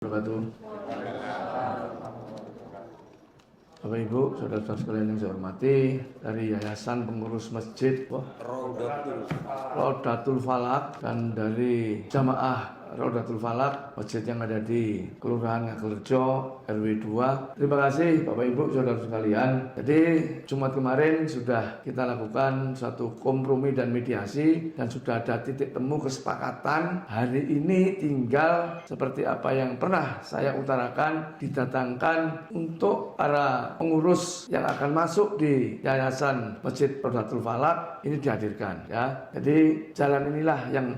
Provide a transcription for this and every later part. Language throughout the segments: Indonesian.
Wabarakatuh. Bapak Ibu, saudara-saudara sekalian yang saya hormati, dari Yayasan Pengurus Masjid Rodatul Falak dan dari Jamaah Rodatul Falak, masjid yang ada di Kelurahan Ngagelerjo, RW 2. Terima kasih Bapak Ibu, saudara sekalian. Jadi Jumat kemarin sudah kita lakukan suatu kompromi dan mediasi dan sudah ada titik temu kesepakatan. Hari ini tinggal seperti apa yang pernah saya utarakan, didatangkan untuk para pengurus yang akan masuk di Yayasan Masjid Rodatul Falak ini dihadirkan ya. Jadi jalan inilah yang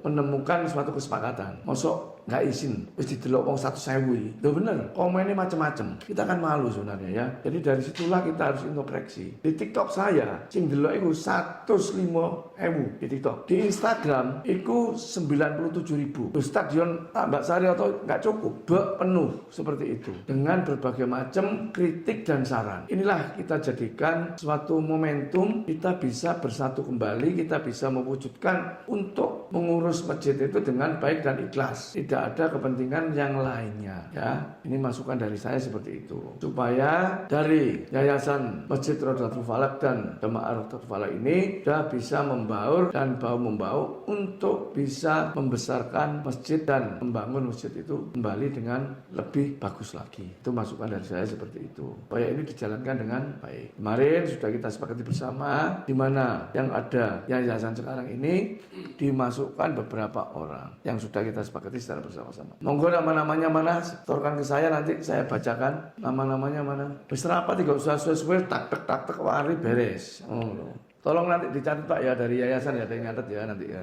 menemukan suatu kesepakatan. Masuk nggak izin, terus didelok wong 100.000. Itu bener, komennya macam-macam. Kita kan malu sebenarnya ya. Jadi dari situlah kita harus introspeksi. Di TikTok saya, sing delok itu 105.000 di TikTok. Di Instagram itu 97.000. Di Stadion Tambak Sari atau nggak cukup, penuh seperti itu. Dengan berbagai macam kritik dan saran. Inilah kita jadikan suatu momentum kita bisa bersatu kembali, kita bisa mewujudkan untuk mengurus masjid itu dengan baik dan ikhlas. Tidak ada kepentingan yang lainnya ya. Ini masukan dari saya seperti itu. Supaya dari Yayasan Masjid Rodatul Falak dan Jamaah Rodatul Falak ini sudah bisa membaur dan bau-membau untuk bisa membesarkan masjid dan membangun masjid itu kembali dengan lebih bagus lagi. Itu masukan dari saya seperti itu. Supaya ini dijalankan dengan baik. Kemarin sudah kita sepakati bersama di mana yang ada yayasan sekarang ini dimasukkan beberapa orang yang sudah kita sepakati secara bersama-sama. Monggo nama-namanya mana? Setorkan ke saya, nanti saya bacakan nama-namanya mana. Wis rapat tidak usah suwe-suwe tak wari beres. Oh, tolong nanti dicatat Pak ya dari yayasan ya, ada yang nyatet ya nanti ya.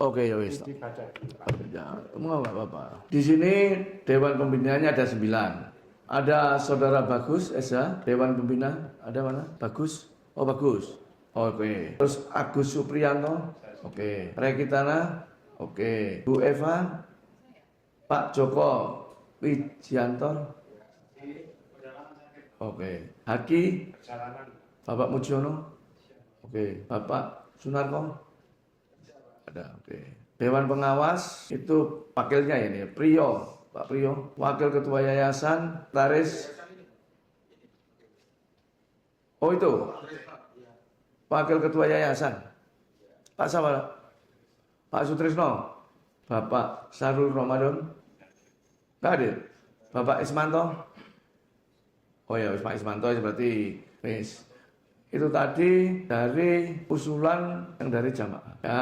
Oke ya wis. Ya, enggak apa-apa. Di sini dewan pembinaannya ada 9. Ada Saudara Bagus Esa, Dewan Pembina, ada mana? Bagus? Oh Bagus. Oke. Terus Agus Supriyanto, oke. Rekitana, oke. Bu Eva, Pak Joko Wijianto, oke. Haki, Bapak Mujiono, oke. Bapak Sunarko, ada, oke. Dewan Pengawas itu wakilnya ini, Priyo, Pak Priyo. Wakil Ketua Yayasan, Taris. Oh itu. Wakil Ketua Yayasan Pak Sawala, Pak Sutrisno, Bapak Sarul Ramadan, nggak hadir. Bapak Ismanto, oh ya Pak Ismanto berarti wis. Itu tadi dari usulan yang dari jamaah ya.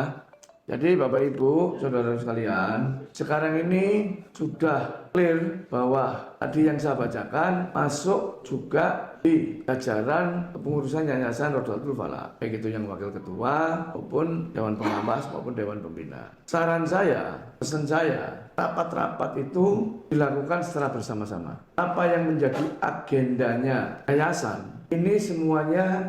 Jadi Bapak Ibu, saudara sekalian, sekarang ini sudah clear bahwa tadi yang saya bacakan masuk juga di jajaran kepengurusan Yayasan Rodatul Falak, baik itu yang wakil ketua maupun dewan pengawas maupun dewan pembina. Saran saya, pesan saya, rapat-rapat itu dilakukan secara bersama-sama. Apa yang menjadi agendanya yayasan ini semuanya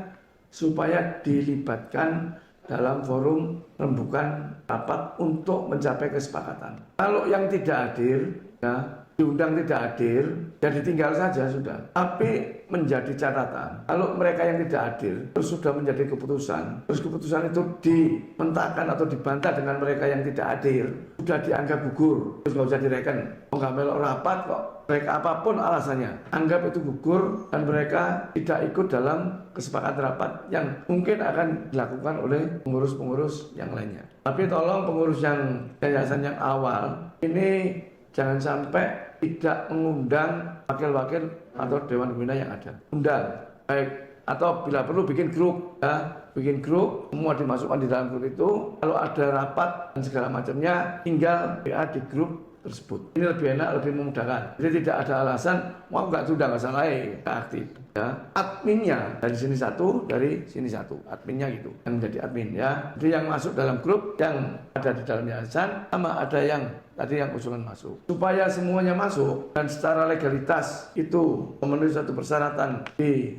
supaya dilibatkan dalam forum rembukan rapat untuk mencapai kesepakatan. Kalau yang tidak hadir, ya, diundang tidak hadir, ya ditinggal saja sudah. Tapi menjadi catatan, kalau mereka yang tidak hadir, terus sudah menjadi keputusan, terus keputusan itu dimentahkan atau dibantah dengan mereka yang tidak hadir, sudah dianggap gugur, terus nggak usah direken. Nggak melok rapat kok, mereka apapun alasannya, anggap itu gugur dan mereka tidak ikut dalam kesepakatan rapat yang mungkin akan dilakukan oleh pengurus-pengurus yang lainnya. Tapi tolong pengurus yang yayasan yang awal ini jangan sampai tidak mengundang wakil-wakil atau dewan pembina yang ada. Undang, baik atau bila perlu bikin grup ya, bikin grup, semua dimasukkan di dalam grup itu. Kalau ada rapat dan segala macamnya, tinggal WA di grup tersebut. Ini lebih enak, lebih memudahkan. Jadi tidak ada alasan mau nggak sudah nggak salah, nggak aktif. Ya, adminnya dari sini satu, dari sini satu, adminnya gitu, yang jadi admin ya. Jadi yang masuk dalam grup, yang ada di dalam yayasan, sama ada yang tadi yang usulan masuk. Supaya semuanya masuk dan secara legalitas itu memenuhi satu persyaratan di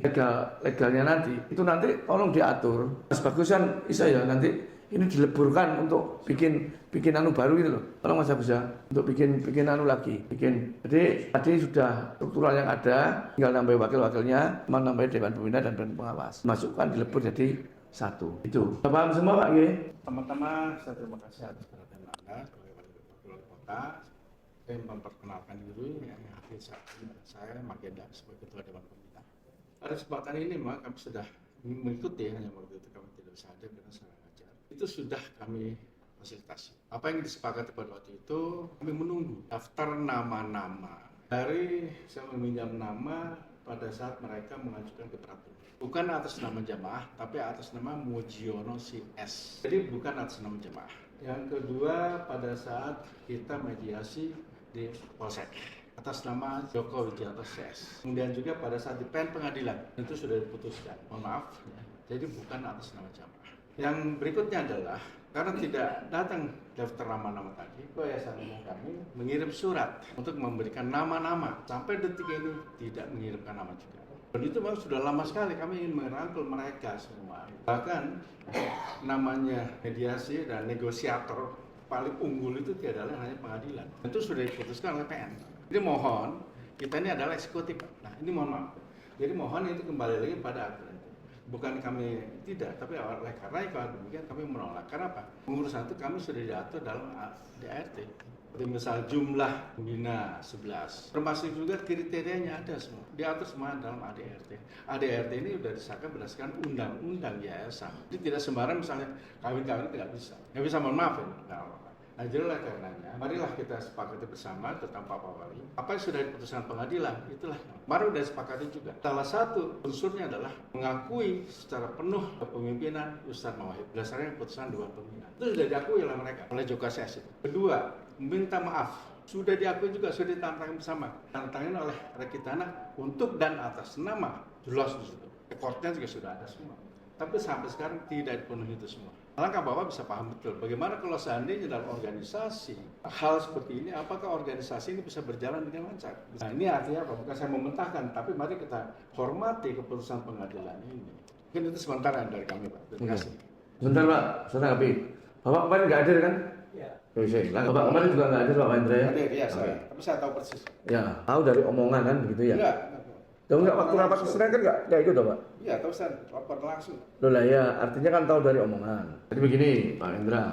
legalnya nanti, itu nanti tolong diatur. Mas Bagus kan bisa ya nanti ini dileburkan untuk bikin anu baru gitu loh. Tolong Mas Agus ya, untuk bikin anu lagi, Jadi tadi sudah struktural yang ada, tinggal nambah wakil-wakilnya, nambah dewan pembina dan dewan pengawas. Masukkan dilebur jadi satu. Itu. Paham semua Pak G? Teman-teman, saya terima kasih atas perhatian Anda. Kota. Saya memperkenalkan diri, saya Magenda sebagai Ketua Dewan Pembina. Pada kesempatan ini memang kami sudah mengikuti, hanya waktu itu kami tidak bisa hadir karena saya ngajar. Itu sudah kami fasilitasi. Apa yang disepakati pada waktu itu, kami menunggu daftar nama-nama. Dari saya meminjam nama pada saat mereka mengajukan ke peraturan. Bukan atas nama jamaah, tapi atas nama Mujiono CS. Jadi bukan atas nama jamaah. Yang kedua, pada saat kita mediasi di Polsek atas nama Joko Wijanto CS. Kemudian juga pada saat di PN pengadilan itu sudah diputuskan. Mohon maaf, jadi bukan atas nama jamaah. Yang berikutnya adalah karena tidak datang daftar nama-nama tadi, Yayasan Umum kami mengirim surat untuk memberikan nama-nama. Sampai detik ini tidak mengirimkan nama juga. Dan itu memang sudah lama sekali kami ingin merangkul mereka semua. Bahkan namanya mediasi dan negosiator paling unggul itu tidak lain hanya pengadilan. Itu sudah diputuskan oleh PN. Jadi mohon, kita ini adalah eksekutif. Nah ini mohon maaf. Jadi mohon itu kembali lagi pada aturan. Bukan kami tidak, tapi oleh karena kalau demikian kami menolak. Karena apa? Pengurusan itu kami sudah diatur dalam ADRT. Seperti misal jumlah pembina 11. Termasuk juga kriterianya ada semua. Diatur semua dalam ADRT. ADRT ini sudah disahkan berdasarkan undang-undang yayasan. Jadi tidak sembarang misalnya kawin-kawin tidak bisa. Nggak bisa, mohon maaf ya. Nah, jelas karenanya, marilah kita sepakati bersama tentang Pak Wali. Apa yang sudah diputuskan pengadilan, itulah. Mari sudah sepakati juga. Salah satu unsurnya adalah mengakui secara penuh kepemimpinan Ustadz Mawahib berdasarkan keputusan Dewan Pembina. Itu sudah diakui oleh mereka, oleh Joko CS itu. Kedua, meminta maaf. Sudah diakui juga, sudah ditantangin bersama. Ditantangin oleh Rekitana untuk dan atas nama. Jelas di situ. Rekornya juga sudah ada semua. Tapi sampai sekarang tidak dipenuhi itu semua. Alangkah Bapak bisa paham betul bagaimana kalau seandainya dalam organisasi hal seperti ini, apakah organisasi ini bisa berjalan dengan lancar? Nah ini artinya apa? Bukan saya mementahkan, tapi mari kita hormati keputusan pengadilan ini. Mungkin itu sementara dari kami Pak. Terima kasih. Sebentar Pak, Saudara Kapi. Bapak kemarin nggak hadir kan? Iya. Bapak kemarin juga nggak hadir Pak Hendra ya? Hadir, iya saya. Tapi saya tahu persis. Ya, tahu dari omongan kan begitu ya? Enggak. Dong nggak waktu rapat kesenian kan nggak ikut Pak? Iya, tahu saya lapor langsung. Loh lah ya, artinya kan tahu dari omongan. Jadi begini Pak Hendra,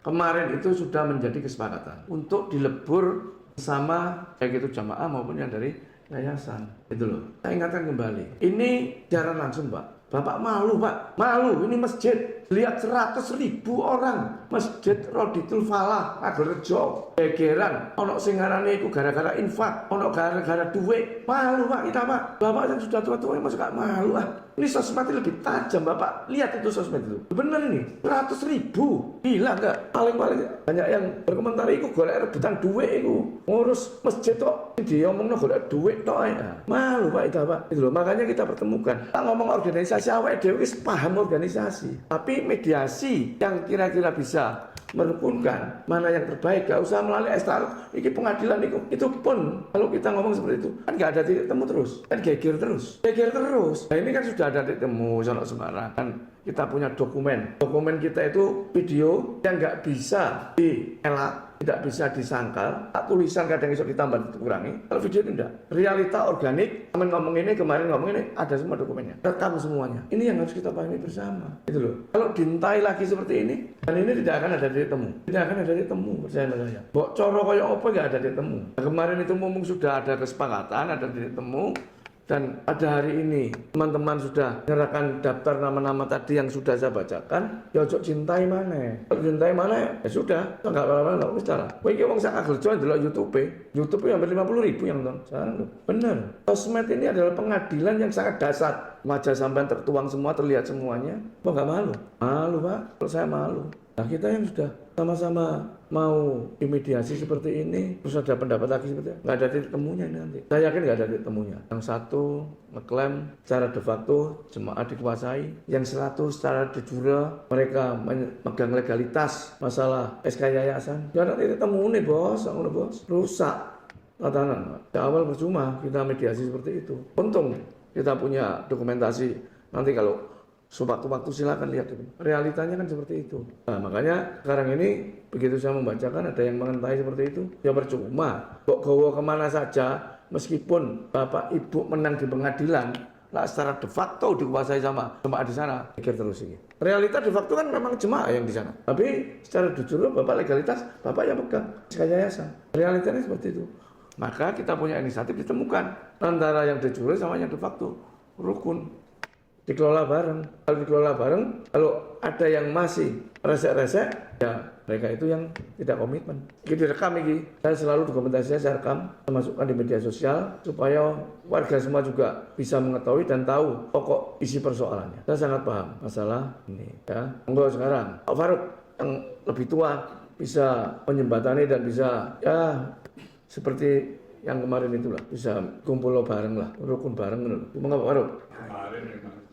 kemarin itu sudah menjadi kesepakatan untuk dilebur sama baik itu jamaah maupun yang dari yayasan. Itu loh. Saya ingatkan kembali. Ini jalan langsung Pak. Bapak malu Pak, malu. Ini masjid. Lihat 100.000 orang. Masjid Roditul Falah, Agerrejo, gegeran. Ono sing ngarane iku gara-gara infak, ono gara-gara duit. Malu Pak kita Pak. Bapak yang sudah tua-tua masih gak malu ah. Ini sosmed lebih tajam Bapak. Lihat itu sosmed itu. Bener ini, 100.000. Gila enggak? Paling-paling banyak yang berkomentar iku golek rebutan duit iku. Ngurus masjid kok diomongno golek duit tok ya. Malu Pak itu Pak. Itu loh, makanya kita pertemukan. Kita ngomong organisasi awake dhewe wis paham organisasi. Tapi mediasi yang kira-kira bisa merukunkan mana yang terbaik, gak usah melalui estar ini pengadilan itu pun kalau kita ngomong seperti itu kan gak ada titik temu terus, kan geger terus. Nah ini kan sudah ada titik temu sono sembarang kan. Kita punya dokumen kita itu video yang gak bisa dielak, tidak bisa disangkal. Tak tulisan kadang bisa ditambah dikurangi. Kalau video itu tidak, realita organik. Kemarin ngomong ini ada semua dokumennya, rekam semuanya. Ini yang harus kita pahami bersama. Itu loh. Kalau dintai lagi seperti ini, dan ini tidak akan ada titik temu. Tidak akan ada titik temu, percaya saya. Mbok coro koyo apa gak ada titik temu. Nah, kemarin itu mumpung sudah ada kesepakatan, ada titik temu. Dan pada hari ini teman-teman sudah menyerahkan daftar nama-nama tadi yang sudah saya bacakan. Ya ojo cintai mana? Kalau cintai mana ya sudah, enggak apa-apa enggak bicara. Kowe iki wong sak Agerjo ndelok YouTube. YouTube hampir 50.000 yang nonton. Sekarang bener. Sosmed ini adalah pengadilan yang sangat dasar. Wajah sampean tertuang semua, terlihat semuanya. Kok enggak malu? Malu, Pak. Kalau saya malu. Nah, kita yang sudah sama-sama mau dimediasi seperti ini, terus ada pendapat lagi seperti itu, nggak ada titik temunya ini nanti. Saya yakin nggak ada titik temunya. Yang satu ngeklaim secara de facto jemaah dikuasai, yang 100 secara de jure mereka memegang legalitas masalah SK yayasan. Nggak ada titik temu nih bos, rusak tatanan. Di awal percuma kita mediasi seperti itu. Untung kita punya dokumentasi. Nanti kalau sewaktu-waktu silakan lihat itu. Realitanya kan seperti itu. Nah, makanya sekarang ini begitu saya membacakan ada yang mengentai seperti itu, ya percuma. Kok gowo kemana saja, meskipun Bapak Ibu menang di pengadilan, Nah, secara de facto dikuasai sama jemaah di sana. Pikir terus ini. Realita de facto kan memang jemaah yang di sana. Tapi secara jujur Bapak legalitas, Bapak yang pegang sebagai yayasan. Realitanya seperti itu. Maka kita punya inisiatif ditemukan antara yang de jure sama yang de facto. Rukun. Dikelola bareng. Kalau dikelola bareng, kalau ada yang masih resek-resek, ya mereka itu yang tidak komitmen. Ini direkam ini. Saya selalu dokumentasinya saya rekam, masukkan di media sosial supaya warga semua juga bisa mengetahui dan tahu pokok isi persoalannya. Saya sangat paham masalah ini. Ya, monggo sekarang Pak Faruk yang lebih tua bisa menjembatani dan bisa ya seperti yang kemarin itulah bisa kumpul bareng lah, rukun bareng. Monggo Pak Faruk. Kemarin memang